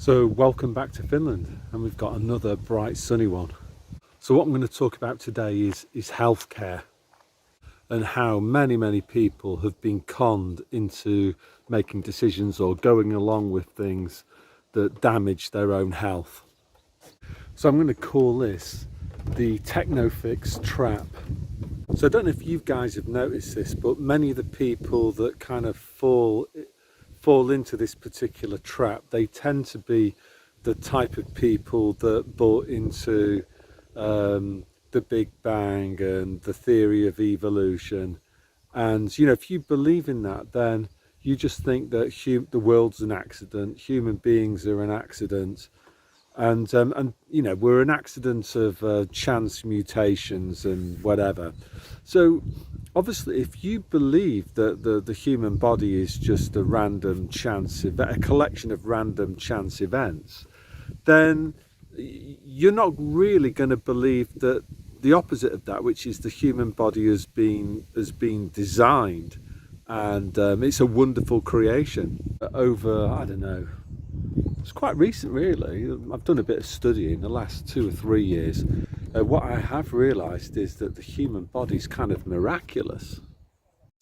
So welcome back to Finland, and we've got another bright sunny one. So what I'm going to talk about today is healthcare, and how many people have been conned into making decisions or going along with things that damage their own health. So I'm going to call this the Technofix trap. So I don't know if you guys have noticed this, but many of the people that kind of fall into this particular trap, they tend to be the type of people that bought into the Big Bang and the theory of evolution. And you know, if you believe in that, then you just think that the world's an accident, human beings are an accident, and you know, we're an accident of chance mutations and whatever. So obviously, if you believe that the human body is just a random chance event, a collection of random chance events, then you're not really going to believe that the opposite of that, which is the human body has been designed, and it's a wonderful creation. Over, I don't know, it's quite recent really. I've done a bit of studying the last 2 or 3 years. What I have realised is that the human body is kind of miraculous.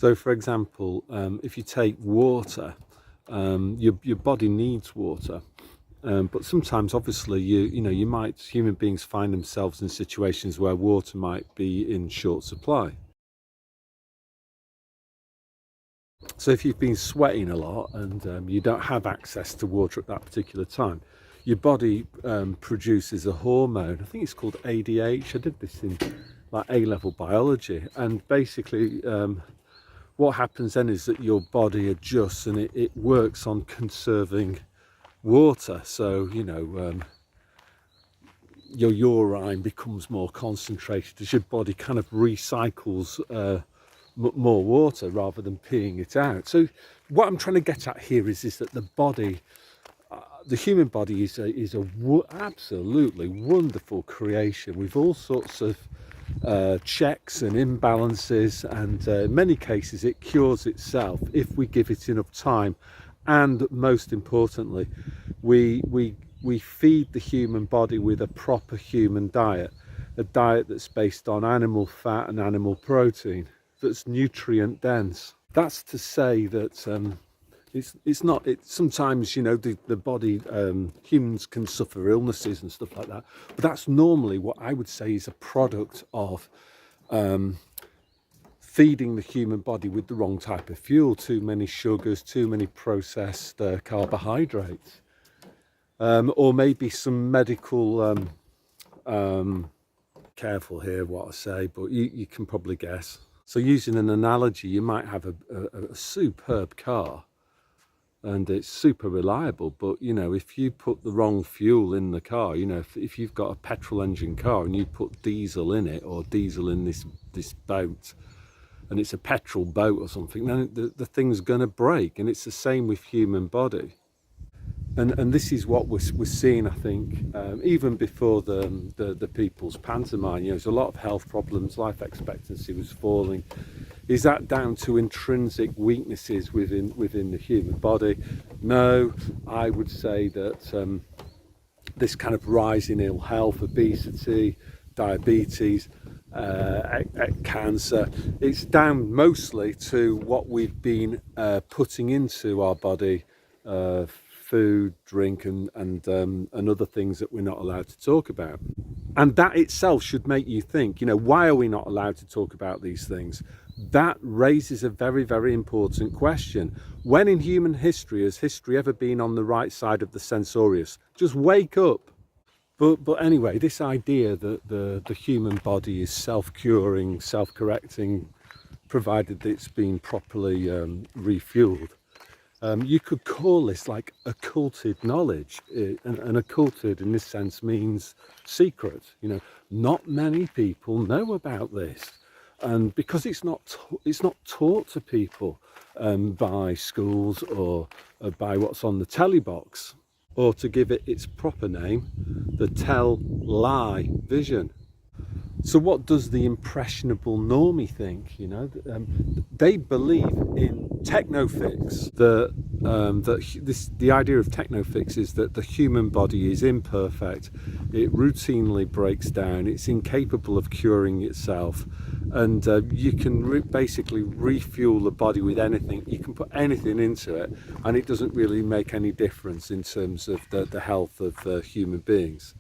So for example, if you take water, your body needs water, but sometimes obviously human beings find themselves in situations where water might be in short supply. So if you've been sweating a lot and you don't have access to water at that particular time, your body produces a hormone. I think it's called ADH. I did this in like A-level biology, and basically what happens then is that your body adjusts and it works on conserving water. So you know, your urine becomes more concentrated as your body kind of recycles more water rather than peeing it out. So what I'm trying to get at here is that the body, the human body is a absolutely wonderful creation with all sorts of checks and imbalances, and in many cases it cures itself if we give it enough time, and most importantly, we feed the human body with a proper human diet, a diet that's based on animal fat and animal protein, that's nutrient dense. That's to say that sometimes, you know, the body, humans can suffer illnesses and stuff like that, but that's normally what I would say is a product of feeding the human body with the wrong type of fuel, too many sugars, too many processed carbohydrates, or maybe some medical, careful here what I say, but you can probably guess. So using an analogy, you might have a superb car and it's super reliable, but you know, if you put the wrong fuel in the car, you know, if you've got a petrol engine car and you put diesel in it, or diesel in this boat, and it's a petrol boat or something, then the thing's going to break. And it's the same with human body. And this is what we're seeing, I think, even before the people's pantomime. You know, there's a lot of health problems, life expectancy was falling. Is that down to intrinsic weaknesses within the human body? No, I would say that this kind of rise in ill health, obesity, diabetes, cancer, it's down mostly to what we've been putting into our body, food, drink, and other things that we're not allowed to talk about. And that itself should make you think, you know, why are we not allowed to talk about these things? That raises a very important question. When in human history has history ever been on the right side of the censorious? Just wake up. But anyway, this idea that the human body is self-curing, self-correcting, provided that it's been properly refueled, you could call this like occulted knowledge, and occulted in this sense means secret. You know, not many people know about this, and because it's not taught to people by schools or by what's on the telly box, or to give it its proper name, the tell-lie vision. So what does the impressionable normie think? They believe in Technofix. The idea of Technofix is that the human body is imperfect. It routinely breaks down. It's incapable of curing itself, and you can basically refuel the body with anything. You can put anything into it, and it doesn't really make any difference in terms of the health of human beings.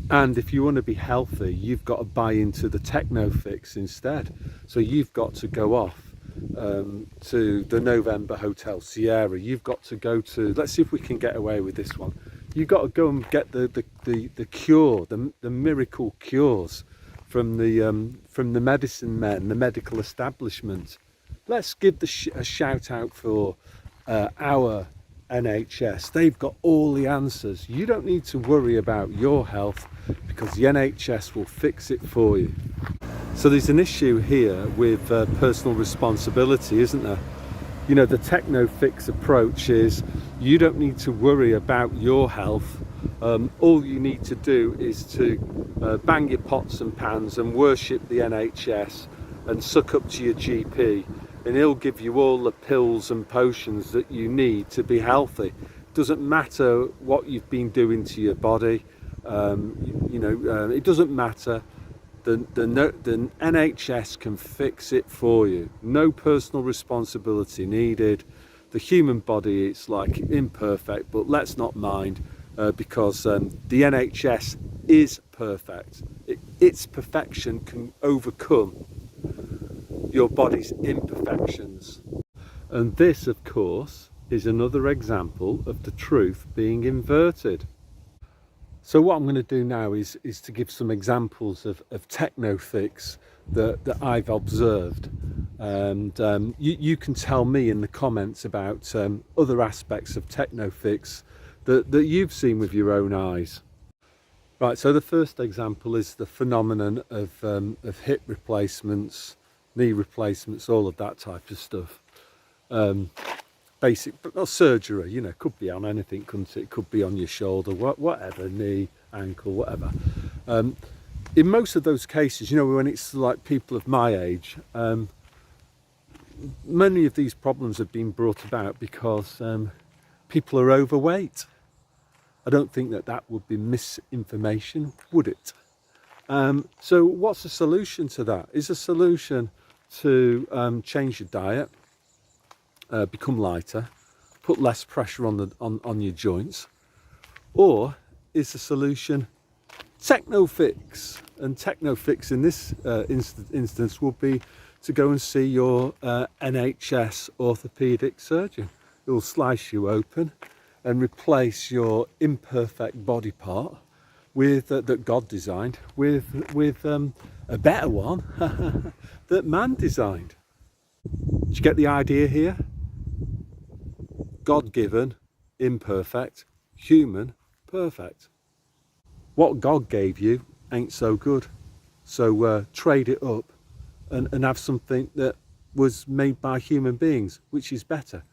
And if you want to be healthy, you've got to buy into the Technofix instead. So you've got to go off to the November Hotel Sierra. You've got to go to, let's see if we can get away with this one. You've got to go and get the cure, the miracle cures from the medicine men, the medical establishment. Let's give a shout out for our NHS. They've got all the answers. You don't need to worry about your health because the NHS will fix it for you. So there's an issue here with personal responsibility, isn't there? You know, the Technofix approach is you don't need to worry about your health. All you need to do is to bang your pots and pans and worship the NHS and suck up to your GP, and he'll give you all the pills and potions that you need to be healthy. Doesn't matter what you've been doing to your body. It doesn't matter. The NHS can fix it for you. No personal responsibility needed. The human body, it's like imperfect, but let's not mind because the NHS is perfect. Its perfection can overcome your body's imperfections. And this, of course, is another example of the truth being inverted. So what I'm going to do now is to give some examples of Technofix that I've observed, and you can tell me in the comments about other aspects of Technofix that you've seen with your own eyes. Right, so the first example is the phenomenon of hip replacements, knee replacements, all of that type of stuff. Basic, but not surgery, you know, could be on anything, couldn't it? It could be on your shoulder, whatever, knee, ankle, whatever. In most of those cases, you know, when it's like people of my age, many of these problems have been brought about because people are overweight. I don't think that would be misinformation, would it? So what's the solution to that? Is a solution to change your diet, become lighter, put less pressure on your joints, or is the solution Technofix? And Technofix in this instance will be to go and see your NHS orthopaedic surgeon. He'll slice you open and replace your imperfect body part with that God designed with a better one that man designed. Did you get the idea here? God-given, imperfect, human, perfect. What God gave you ain't so good. So trade it up and have something that was made by human beings, which is better.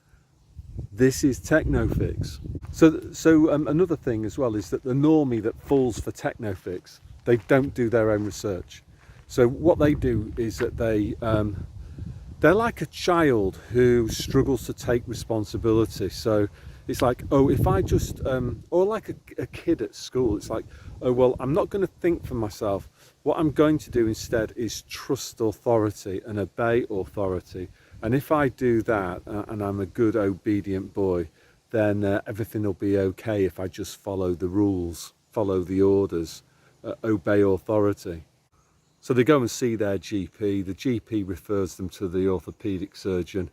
This is Technofix. So another thing as well is that the normie that falls for Technofix, they don't do their own research. So what they do is that they're like a child who struggles to take responsibility. So it's like, oh, if I just, or like a kid at school, it's like, oh, well, I'm not going to think for myself. What I'm going to do instead is trust authority and obey authority. And if I do that and I'm a good obedient boy, then everything will be okay if I just follow the rules, follow the orders, obey authority. So they go and see their GP. The GP refers them to the orthopaedic surgeon.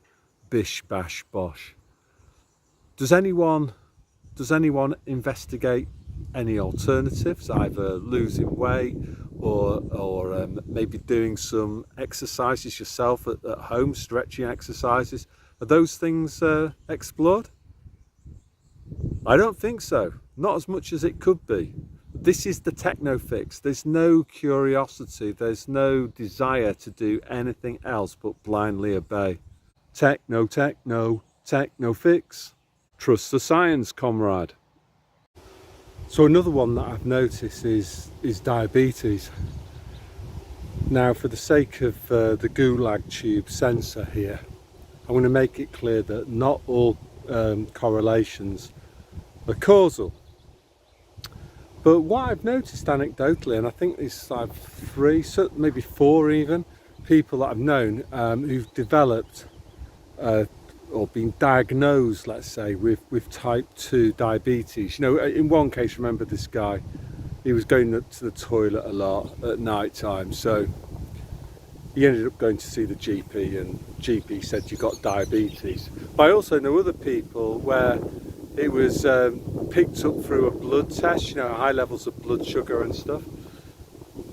Bish, bash, bosh. Does anyone investigate any alternatives, either losing weight or maybe doing some exercises yourself at home, stretching exercises? Are those things explored? I don't think so. Not as much as it could be. This is the Technofix. There's no curiosity, there's no desire to do anything else but blindly obey. Technofix. Trust the science, comrade. So another one that I've noticed is diabetes. Now, for the sake of the gulag tube sensor here, I'm going to make it clear that not all correlations are causal. But what I've noticed anecdotally, and I think it's like 3, maybe 4 even, people that I've known who've developed or been diagnosed, let's say, with type 2 diabetes. You know, in one case, remember this guy, he was going to the toilet a lot at night time, so he ended up going to see the GP, and GP said you got diabetes. But I also know other people where it was picked up through a blood test, you know, high levels of blood sugar and stuff.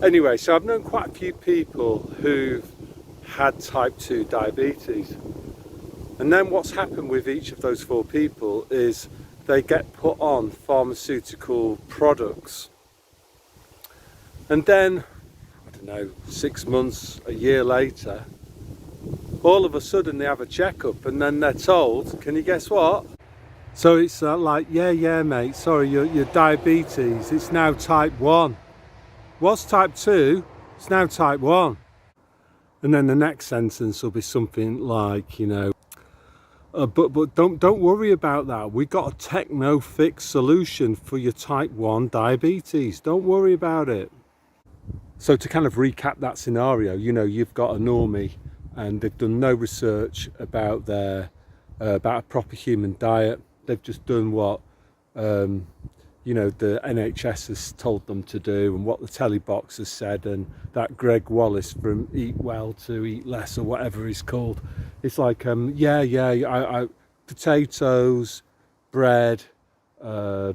Anyway, so I've known quite a few people who've had type 2 diabetes. And then what's happened with each of those 4 people is they get put on pharmaceutical products. And then, I don't know, 6 months, a year later, all of a sudden they have a checkup and then they're told, can you guess what? So it's like, yeah mate, sorry, your diabetes, it's now type 1. Was type 2, it's now type 1. And then the next sentence will be something like, you know, but don't worry about that. We got a Technofix solution for your type 1 diabetes. Don't worry about it. So to kind of recap that scenario, you know, you've got a normie and they've done no research about their about a proper human diet. They've just done what you know, the NHS has told them to do and what the telly box has said, and that Greg Wallace from Eat Well to Eat Less or whatever he's called. It's like, I potatoes, bread,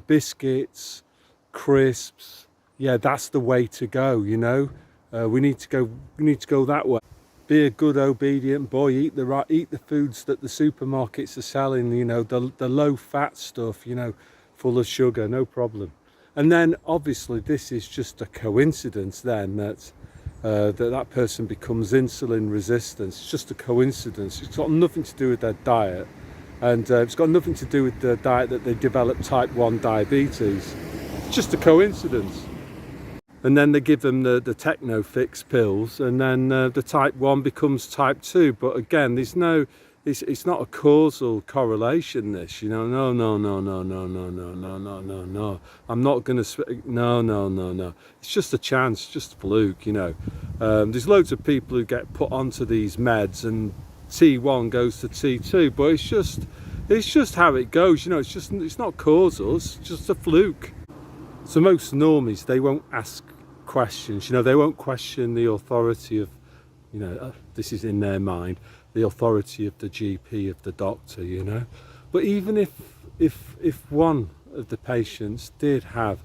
biscuits, crisps. Yeah, that's the way to go, you know. We need to go that way. Be a good obedient boy, eat the foods that the supermarkets are selling, you know, the low fat stuff, you know, full of sugar, no problem. And then obviously this is just a coincidence then that that person becomes insulin resistant. It's just a coincidence. It's got nothing to do with their diet, and it's got nothing to do with the diet that they develop type 1 diabetes. It's just a coincidence. And then they give them the Technofix pills, and then the type 1 becomes type 2. But again, there's no, it's not a causal correlation, this, you know. No. I'm not going to, no. It's just a chance, just a fluke, you know. There's loads of people who get put onto these meds and T1 goes to T2, but it's just how it goes, you know. It's not causal, it's just a fluke. So most normies, they won't ask questions, you know, they won't question the authority of, you know, this is in their mind, the authority of the GP, of the doctor, you know. But even if one of the patients did have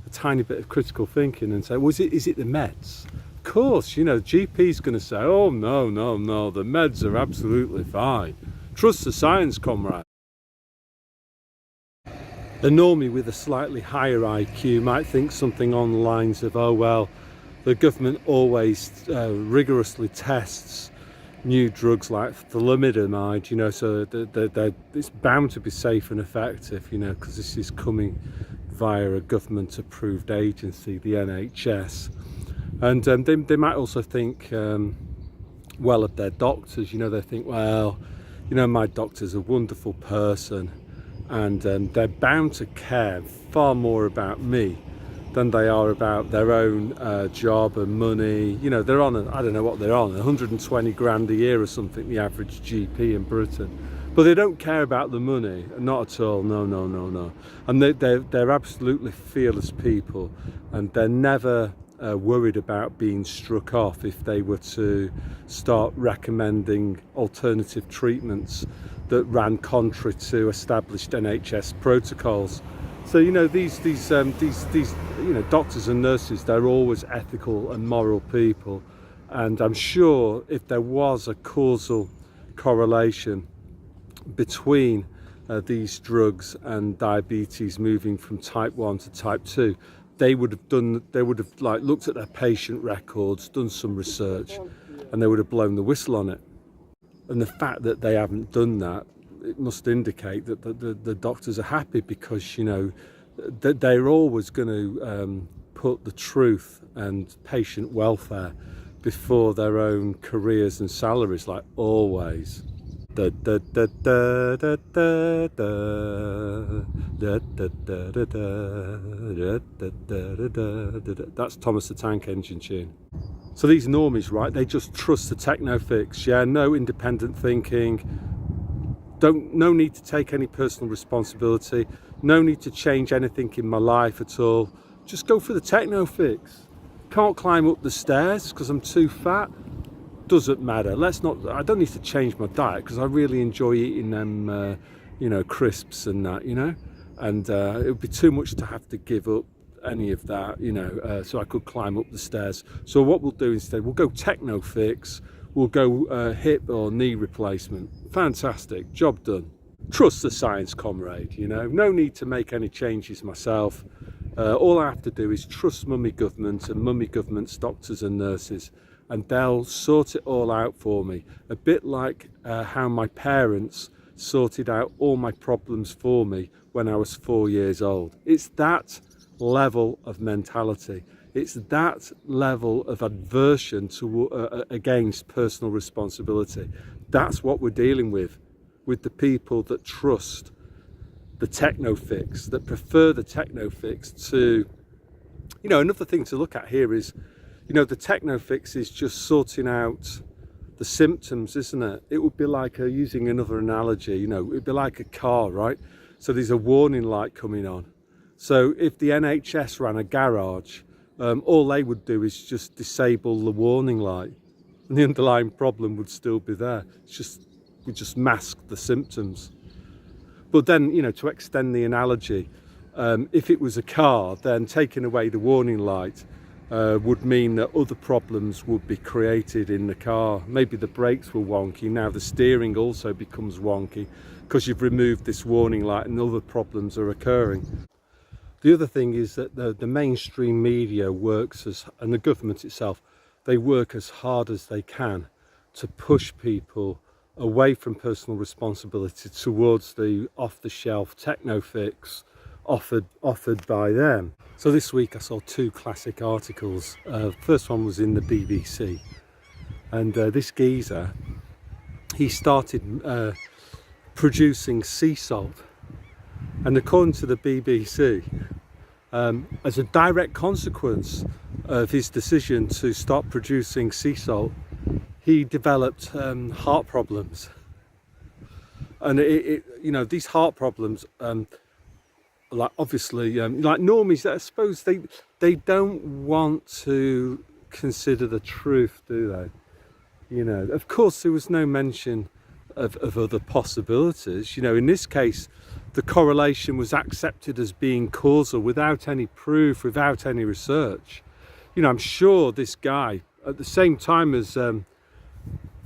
a tiny bit of critical thinking and say, is it the meds? Of course, you know, GP's going to say, oh no, the meds are absolutely fine. Trust the science, comrade. A normie with a slightly higher IQ might think something on the lines of, oh well, the government always rigorously tests new drugs like thalidomide, you know, so it's bound to be safe and effective, you know, because this is coming via a government approved agency, the NHS. And they might also think well of their doctors, you know. They think, well, you know, my doctor's a wonderful person, and they're bound to care far more about me than they are about their own job and money. You know, they're on, I don't know what they're on, 120 grand a year or something, the average GP in Britain. But they don't care about the money, not at all, no. And they're absolutely fearless people, and they're never worried about being struck off if they were to start recommending alternative treatments that ran contrary to established NHS protocols. So, you know, these you know, doctors and nurses, they're always ethical and moral people, and I'm sure if there was a causal correlation between these drugs and diabetes moving from type 1 to type 2, they would have like looked at their patient records, done some research, and they would have blown the whistle on it. And the fact that they haven't done that it must indicate that the doctors are happy, because, you know, that they're always going to put the truth and patient welfare before their own careers and salaries, like always. That's Thomas the Tank Engine tune. So these normies, right, they just trust the Technofix. Yeah, no independent thinking, no need to take any personal responsibility, no need to change anything in my life at all. Just go for the Technofix. Can't climb up the stairs because I'm too fat. Doesn't matter. I don't need to change my diet because I really enjoy eating them, you know, crisps and that, you know, and it would be too much to have to give up any of that, you know, so I could climb up the stairs. So what we'll do instead, we'll go Technofix, we'll go hip or knee replacement. Fantastic, job done. Trust the science, comrade, you know, no need to make any changes myself. All I have to do is trust mummy government and mummy government's doctors and nurses, and they'll sort it all out for me. A bit like how my parents sorted out all my problems for me when I was 4 years old. It's that level of mentality. It's that level of aversion to against personal responsibility. That's what we're dealing with the people that trust the Technofix, that prefer the Technofix to, you know, another thing to look at here is, you know, the Technofix is just sorting out the symptoms, isn't it? It would be like, using another analogy, you know, it'd be like a car, right? So there's a warning light coming on. So if the NHS ran a garage, all they would do is just disable the warning light, and the underlying problem would still be there. We just mask the symptoms. But then, you know, to extend the analogy, if it was a car, then taking away the warning light would mean that other problems would be created in the car. Maybe the brakes were wonky, now the steering also becomes wonky because you've removed this warning light and other problems are occurring. The other thing is that the mainstream media works and the government itself, they work as hard as they can to push people away from personal responsibility towards the off-the-shelf Technofix offered by them. So this week I saw two classic articles. First one was in the BBC, and this geezer, he started producing sea salt, and according to the BBC, as a direct consequence of his decision to start producing sea salt, he developed heart problems. And you know, these heart problems, like obviously, like normies, I suppose they don't want to consider the truth, do they? You know, of course there was no mention of other possibilities. You know, in this case, the correlation was accepted as being causal without any proof, without any research. You know, I'm sure this guy, at the same time as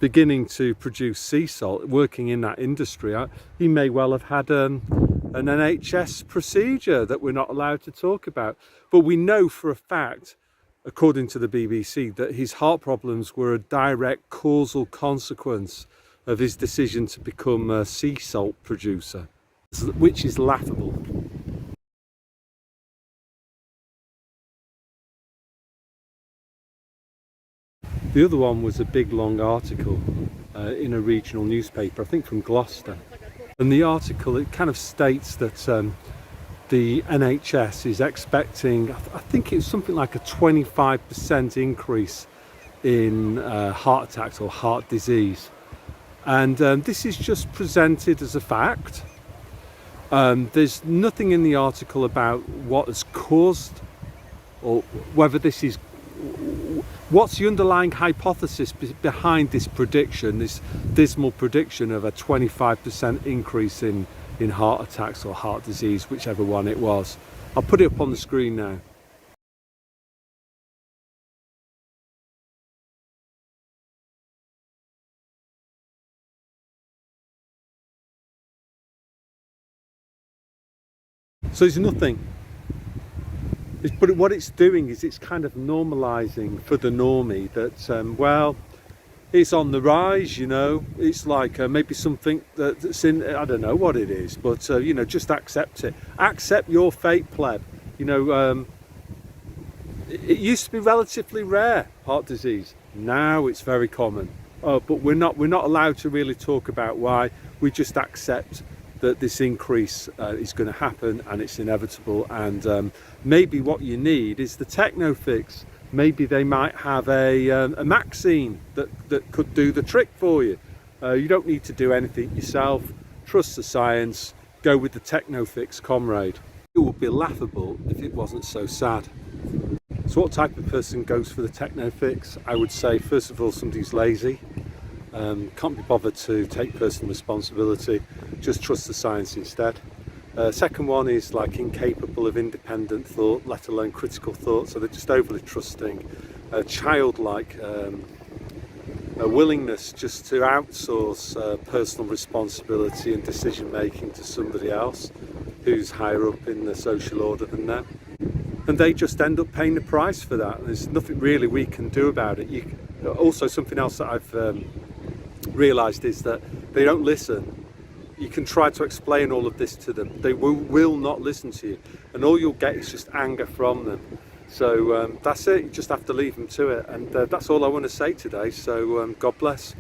beginning to produce sea salt, working in that industry, he may well have had an NHS procedure that we're not allowed to talk about. But we know for a fact, according to the BBC, that his heart problems were a direct causal consequence of his decision to become a sea salt producer, which is laughable. The other one was a big long article in a regional newspaper, I think from Gloucester. And the article, it kind of states that the NHS is expecting, I think it's something like a 25% increase in heart attacks or heart disease. And this is just presented as a fact. There's nothing in the article about what has caused, or whether this is, what's the underlying hypothesis behind this prediction, this dismal prediction of a 25% increase in heart attacks or heart disease, whichever one it was. I'll put it up on the screen now. So there's nothing. But what it's doing is it's kind of normalising for the normie that, well, it's on the rise, you know. It's like maybe something that's in, I don't know what it is, but you know, just accept it. Accept your fate, pleb. You know, it used to be relatively rare, heart disease. Now it's very common. Oh, but we're not allowed to really talk about why. We just accept that this increase is going to happen and it's inevitable. And maybe what you need is the Technofix. Maybe they might have a vaccine that could do the trick for you. You don't need to do anything yourself. Trust the science. Go with the Technofix, comrade. It would be laughable if it wasn't so sad. So what type of person goes for the Technofix? I would say, first of all, somebody who's lazy, can't be bothered to take personal responsibility, just trust the science instead. Second one is like incapable of independent thought, let alone critical thought, so they're just overly trusting. Childlike, a willingness just to outsource personal responsibility and decision making to somebody else who's higher up in the social order than them. And they just end up paying the price for that. There's nothing really we can do about it. Also, something else that I've realised is that they don't listen. You can try to explain all of this to them. They will not listen to you. And all you'll get is just anger from them. So that's it. You just have to leave them to it. And that's all I want to say today. So God bless.